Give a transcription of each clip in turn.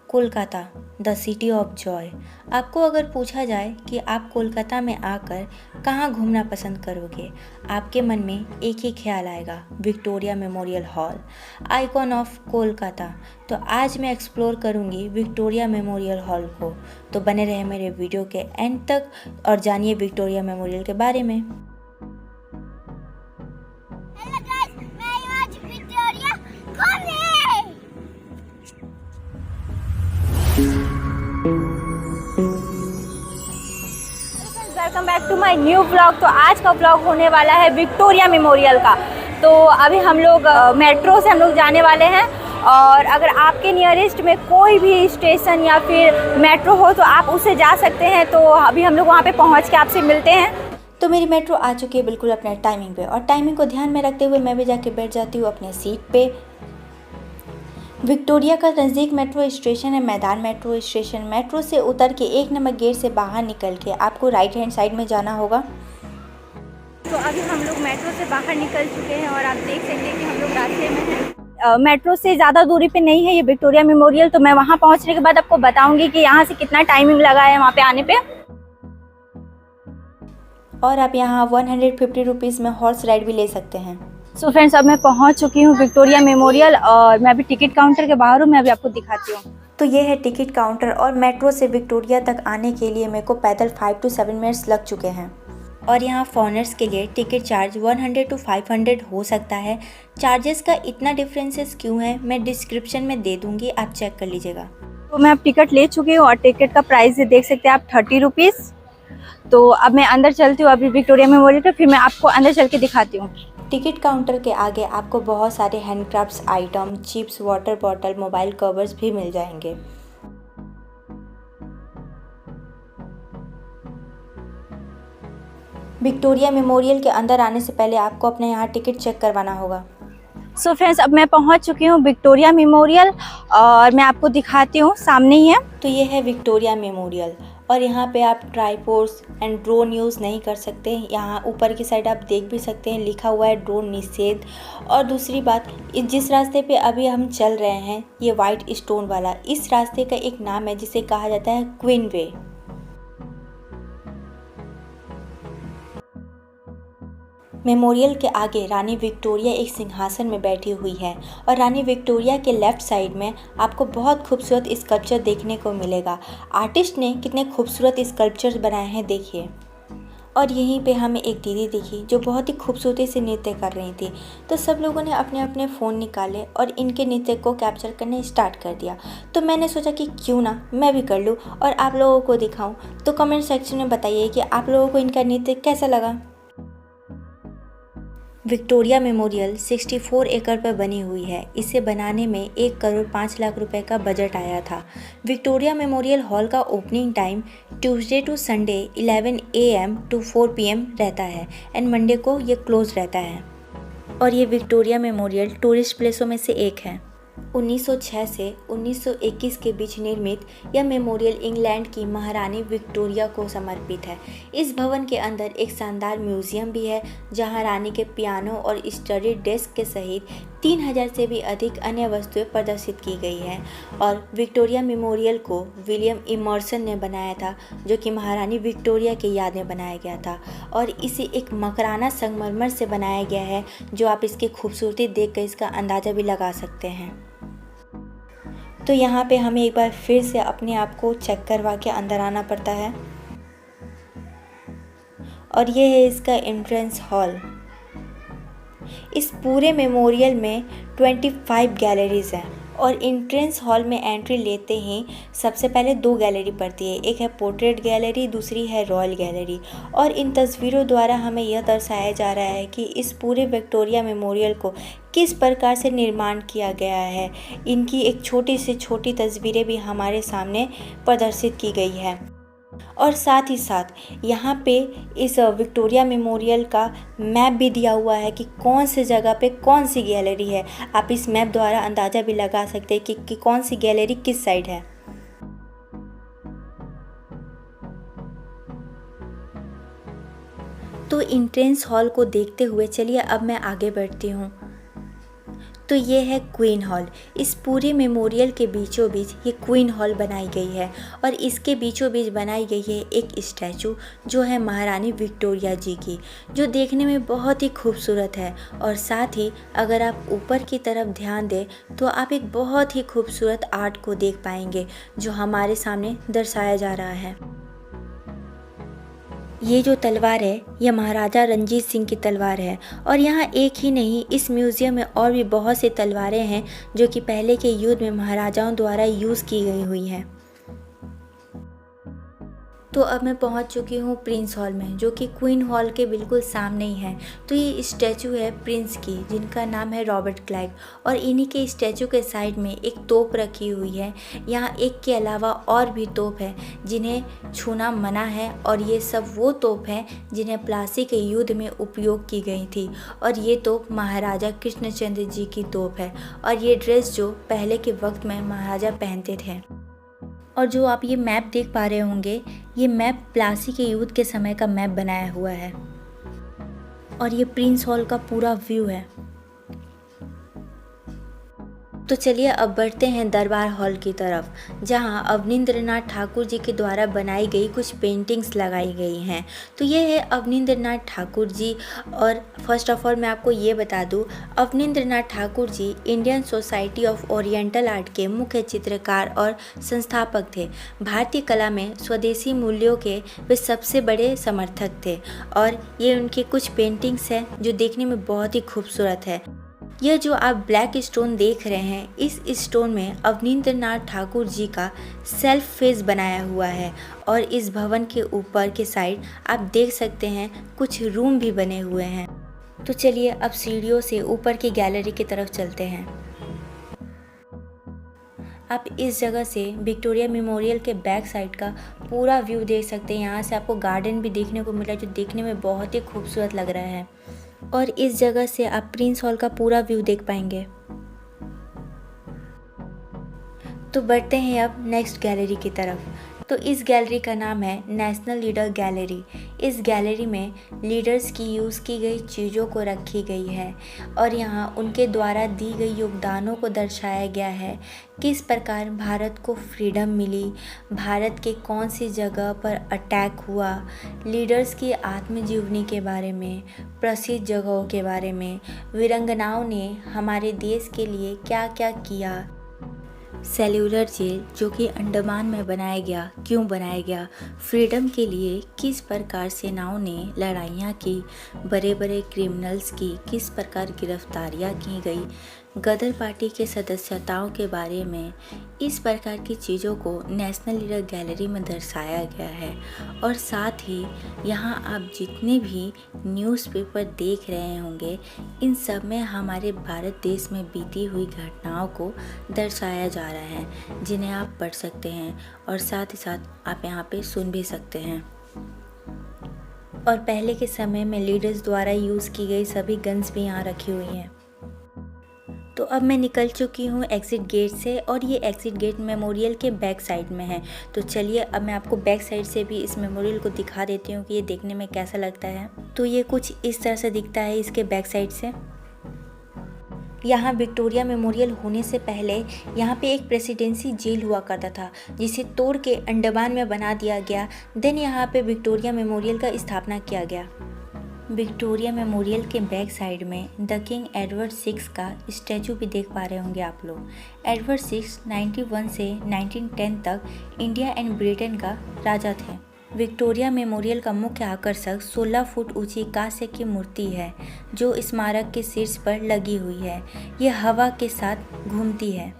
Kolkata, the city of Joy. आपको अगर पूछा जाए कि आप कोलकाता में आकर कहाँ घूमना पसंद करोगे, आपके मन में एक ही ख्याल आएगा, Victoria Memorial hall, icon of Kolkata. तो आज मैं एक्सप्लोर करूँगी विक्टोरिया मेमोरियल हॉल को। तो बने रहे मेरे वीडियो के एंड तक और जानिए विक्टोरिया मेमोरियल के बारे में। हेलो गाइस, मैं आज विक्टोरिया घूमने। Welcome back to my new vlog. तो आज का व्लॉग होने वाला है विक्टोरिया मेमोरियल का। तो अभी हम लोग मेट्रो से जाने वाले हैं, और अगर आपके नियरेस्ट में कोई भी स्टेशन या फिर मेट्रो हो तो आप उसे जा सकते हैं। तो अभी हम लोग वहाँ पे पहुँच के आपसे मिलते हैं। तो मेरी मेट्रो आ चुकी है बिल्कुल अपने टाइमिंग पे, और टाइमिंग को ध्यान में रखते हुए मैं भी जाके बैठ जाती हूँ अपने सीट पे। विक्टोरिया का नज़दीक मेट्रो स्टेशन है मैदान मेट्रो स्टेशन। मेट्रो से उतर के 1 नंबर गेट से बाहर निकल के आपको राइट हैंड साइड में जाना होगा। तो अभी हम लोग मेट्रो से बाहर निकल चुके हैं और आप देख सकते हैं कि हम लोग रास्ते में हैं। मेट्रो से ज़्यादा दूरी पे नहीं है ये विक्टोरिया मेमोरियल। तो मैं वहाँ पहुँचने के बाद आपको बताऊँगी कि यहाँ से कितना टाइमिंग लगा है वहाँ पे आने पे। और आप यहाँ 150 रुपीज़ में हॉर्स राइड भी ले सकते हैं। सो फ्रेंड्स, अब मैं पहुँच चुकी हूँ विक्टोरिया मेमोरियल, और मैं अभी टिकट काउंटर के बाहर हूँ। मैं अभी आपको दिखाती हूँ। तो ये है टिकट काउंटर, और मेट्रो से विक्टोरिया तक आने के लिए मेरे को पैदल 5 to 7 मिनट्स लग चुके हैं। और यहाँ फॉरेनर्स के लिए टिकट चार्ज 100 to 500 हो सकता है। चार्जेस का इतना डिफरेंसेस क्यों है मैं डिस्क्रिप्शन में दे दूँगी, आप चेक कर लीजिएगा। तो मैं अब टिकट ले चुकी हूँ, और टिकट का प्राइस देख सकते हैं आप 30 रुपीज़। तो अब मैं अंदर चलती हूँ अभी विक्टोरिया मेमोरियल पे, फिर मैं आपको अंदर चल के दिखाती हूँ। टिकट काउंटर के आगे आपको बहुत सारे handcrafts item, chips, water bottle, mobile covers भी मिल जाएंगे। विक्टोरिया मेमोरियल के अंदर आने से पहले आपको अपने यहाँ टिकट चेक करवाना होगा। सो फ्रेंड्स, अब मैं पहुँच चुकी हूँ विक्टोरिया मेमोरियल, और मैं आपको दिखाती हूँ, सामने ही है। तो ये है विक्टोरिया मेमोरियल, और यहाँ पे आप ट्राइपोड्स एंड ड्रोन यूज़ नहीं कर सकते। यहाँ ऊपर की साइड आप देख भी सकते हैं, लिखा हुआ है ड्रोन निषेध। और दूसरी बात, जिस रास्ते पे अभी हम चल रहे हैं, ये वाइट स्टोन वाला, इस रास्ते का एक नाम है जिसे कहा जाता है क्वीन वे। मेमोरियल के आगे रानी विक्टोरिया एक सिंहासन में बैठी हुई है, और रानी विक्टोरिया के लेफ़्ट साइड में आपको बहुत खूबसूरत स्कल्पचर देखने को मिलेगा। आर्टिस्ट ने कितने खूबसूरत स्कल्पचर्स बनाए हैं देखिए। और यहीं पे हमें एक दीदी दिखी जो बहुत ही खूबसूरती से नृत्य कर रही थी। तो सब लोगों ने अपने अपने फ़ोन निकाले और इनके नृत्य को कैप्चर करने स्टार्ट कर दिया। तो मैंने सोचा कि क्यों ना मैं भी कर लूँ और आप लोगों को दिखाऊं। तो कमेंट सेक्शन में बताइए कि आप लोगों को इनका नृत्य कैसा लगा। विक्टोरिया मेमोरियल 64 एकड़ पर बनी हुई है। इसे बनाने में 1 करोड़ 5 लाख रुपए का बजट आया था। विक्टोरिया मेमोरियल हॉल का opening time Tuesday to Sunday 11 AM to 4 PM रहता है, एंड मंडे को ये क्लोज रहता है। और ये विक्टोरिया मेमोरियल टूरिस्ट प्लेसों में से एक है। 1906 से 1921 के बीच निर्मित यह मेमोरियल इंग्लैंड की महारानी विक्टोरिया को समर्पित है। इस भवन के अंदर एक शानदार म्यूजियम भी है, जहां रानी के पियानो और स्टडी डेस्क के सहित 3000 से भी अधिक अन्य वस्तुएं प्रदर्शित की गई हैं। और विक्टोरिया मेमोरियल को विलियम इमर्सन ने बनाया था, जो कि महारानी विक्टोरिया की याद में बनाया गया था। और इसे एक मकराना संगमरमर से बनाया गया है, जो आप इसकी खूबसूरती देख कर इसका अंदाज़ा भी लगा सकते हैं। तो यहाँ पे हमें एक बार फिर से अपने आप को चेक करवा के अंदर आना पड़ता है। और ये है इसका एंट्रेंस हॉल। इस पूरे मेमोरियल में 25 गैलरीज हैं, और एंट्रेंस हॉल में एंट्री लेते ही सबसे पहले 2 गैलरी पड़ती है। एक है पोर्ट्रेट गैलरी, दूसरी है रॉयल गैलरी। और इन तस्वीरों द्वारा हमें यह दर्शाया जा रहा है कि इस पूरे विक्टोरिया मेमोरियल को किस प्रकार से निर्माण किया गया है। इनकी एक छोटी से छोटी तस्वीरें भी हमारे सामने प्रदर्शित की गई है। और साथ ही साथ यहाँ पे इस विक्टोरिया मेमोरियल का मैप भी दिया हुआ है कि कौन सी जगह पे कौन सी गैलरी है। आप इस मैप द्वारा अंदाज़ा भी लगा सकते हैं कि कौन सी गैलरी किस साइड है। तो एंट्रेंस हॉल को देखते हुए चलिए अब मैं आगे बढ़ती हूँ। तो ये है क्वीन हॉल। इस पूरे मेमोरियल के बीचों बीच ये क्वीन हॉल बनाई गई है और इसके बीचों बीच बनाई गई है एक स्टैचू जो है महारानी विक्टोरिया जी की, जो देखने में बहुत ही खूबसूरत है। और साथ ही अगर आप ऊपर की तरफ ध्यान दें तो आप एक बहुत ही खूबसूरत आर्ट को देख पाएंगे जो हमारे सामने दर्शाया जा रहा है। ये जो तलवार है यह महाराजा रंजीत सिंह की तलवार है और यहाँ एक ही नहीं, इस म्यूज़ियम में और भी बहुत सी तलवारें हैं जो कि पहले के युद्ध में महाराजाओं द्वारा यूज़ की गई हुई हैं। तो अब मैं पहुंच चुकी हूँ प्रिंस हॉल में, जो कि क्वीन हॉल के बिल्कुल सामने ही है। तो ये स्टैचू है प्रिंस की, जिनका नाम है रॉबर्ट क्लाइव, और इन्हीं के स्टैचू के साइड में एक तोप रखी हुई है। यहाँ एक के अलावा और भी तोप है जिन्हें छूना मना है, और ये सब वो तोप हैं जिन्हें प्लासी के युद्ध में उपयोग की गई थी। और ये तोप महाराजा कृष्णचंद्र जी की तोप है, और ये ड्रेस जो पहले के वक्त में महाराजा पहनते थे। और जो आप ये मैप देख पा रहे होंगे, ये मैप प्लासी के युद्ध के समय का मैप बनाया हुआ है। और ये प्रिंस हॉल का पूरा व्यू है। तो चलिए अब बढ़ते हैं दरबार हॉल की तरफ, जहां अवनींद्रनाथ ठाकुर जी के द्वारा बनाई गई कुछ पेंटिंग्स लगाई गई हैं। तो ये है अवनींद्रनाथ ठाकुर जी। और फर्स्ट ऑफ ऑल मैं आपको ये बता दूं, Abanindranath Thakur ji Indian society of oriental art के मुख्य चित्रकार और संस्थापक थे। भारतीय कला में स्वदेशी मूल्यों के वे सबसे बड़े समर्थक थे, और ये उनके कुछ पेंटिंग्स हैं जो देखने में बहुत ही खूबसूरत है। यह जो आप ब्लैक स्टोन देख रहे हैं, इस स्टोन में अवनींद्रनाथ ठाकुर जी का सेल्फ फेस बनाया हुआ है। और इस भवन के ऊपर के साइड आप देख सकते हैं कुछ रूम भी बने हुए हैं। तो चलिए अब सीढ़ियों से ऊपर की गैलरी की तरफ चलते हैं। आप इस जगह से विक्टोरिया मेमोरियल के बैक साइड का पूरा व्यू देख सकते हैं। यहाँ से आपको गार्डन भी देखने को मिला जो देखने में बहुत ही खूबसूरत लग रहा है। और इस जगह से आप प्रिंस हॉल का पूरा व्यू देख पाएंगे। तो बढ़ते हैं अब नेक्स्ट गैलरी की तरफ। तो इस गैलरी का नाम है नेशनल लीडर गैलरी। इस गैलरी में लीडर्स की यूज़ की गई चीज़ों को रखी गई है, और यहाँ उनके द्वारा दी गई योगदानों को दर्शाया गया है। किस प्रकार भारत को फ्रीडम मिली, भारत के कौन सी जगह पर अटैक हुआ, लीडर्स की आत्मजीवनी के बारे में, प्रसिद्ध जगहों के बारे में, वीरांगनाओं ने हमारे देश के लिए क्या क्या किया, सेल्यूलर जेल जो कि अंडमान में बनाया गया, क्यों बनाया गया, फ्रीडम के लिए किस प्रकार सेनाओं ने लड़ाइयाँ की, बड़े बड़े क्रिमिनल्स की किस प्रकार गिरफ्तारियाँ की गई, गदर पार्टी के सदस्यताओं के बारे में, इस प्रकार की चीज़ों को नेशनल लीडर गैलरी में दर्शाया गया है। और साथ ही यहाँ आप जितने भी न्यूज़पेपर देख रहे होंगे, इन सब में हमारे भारत देश में बीती हुई घटनाओं को दर्शाया जा रहा है, जिन्हें आप पढ़ सकते हैं और साथ ही साथ आप यहाँ पे सुन भी सकते हैं। और पहले के समय में लीडर्स द्वारा यूज़ की गई सभी गन्स भी यहाँ रखी हुई हैं। तो अब मैं निकल चुकी हूँ एग्ज़िट गेट से, और ये एग्ज़िट गेट मेमोरियल के बैक साइड में है। तो चलिए अब मैं आपको बैक साइड से भी इस मेमोरियल को दिखा देती हूँ कि ये देखने में कैसा लगता है। तो ये कुछ इस तरह से दिखता है इसके बैक साइड से। यहाँ विक्टोरिया मेमोरियल होने से पहले यहाँ पे एक प्रेसिडेंसी जेल हुआ करता था, जिसे तोड़ के अंडमान में बना दिया गया। देन यहाँ पे विक्टोरिया मेमोरियल का स्थापना किया गया। विक्टोरिया मेमोरियल के बैक साइड में द किंग एडवर्ड 6 का स्टैचू भी देख पा रहे होंगे आप लोग। एडवर्ड 6 91 से 1910 तक इंडिया एंड ब्रिटेन का राजा थे। विक्टोरिया मेमोरियल का मुख्य आकर्षक 16 फुट ऊंची कांस्य की मूर्ति है, जो स्मारक के शीर्ष पर लगी हुई है। यह हवा के साथ घूमती है।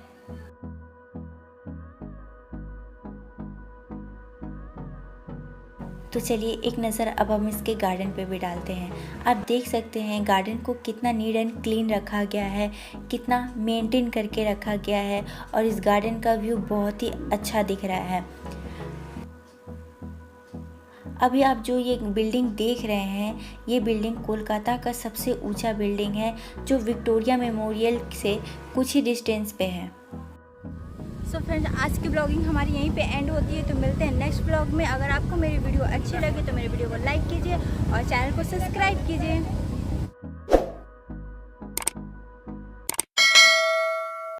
तो चलिए एक नज़र अब हम इसके गार्डन पे भी डालते हैं। आप देख सकते हैं गार्डन को कितना नीट एंड क्लीन रखा गया है, कितना मेंटेन करके रखा गया है, और इस गार्डन का व्यू बहुत ही अच्छा दिख रहा है। अभी आप जो ये बिल्डिंग देख रहे हैं, ये बिल्डिंग कोलकाता का सबसे ऊंचा बिल्डिंग है, जो विक्टोरिया मेमोरियल से कुछ ही डिस्टेंस पे है। सो फ्रेंड्स, आज की ब्लॉगिंग हमारी यहीं पे एंड होती है। तो मिलते हैं नेक्स्ट ब्लॉग में। अगर आपको मेरी वीडियो अच्छी लगे तो मेरे वीडियो को लाइक कीजिए और चैनल को सब्सक्राइब कीजिए।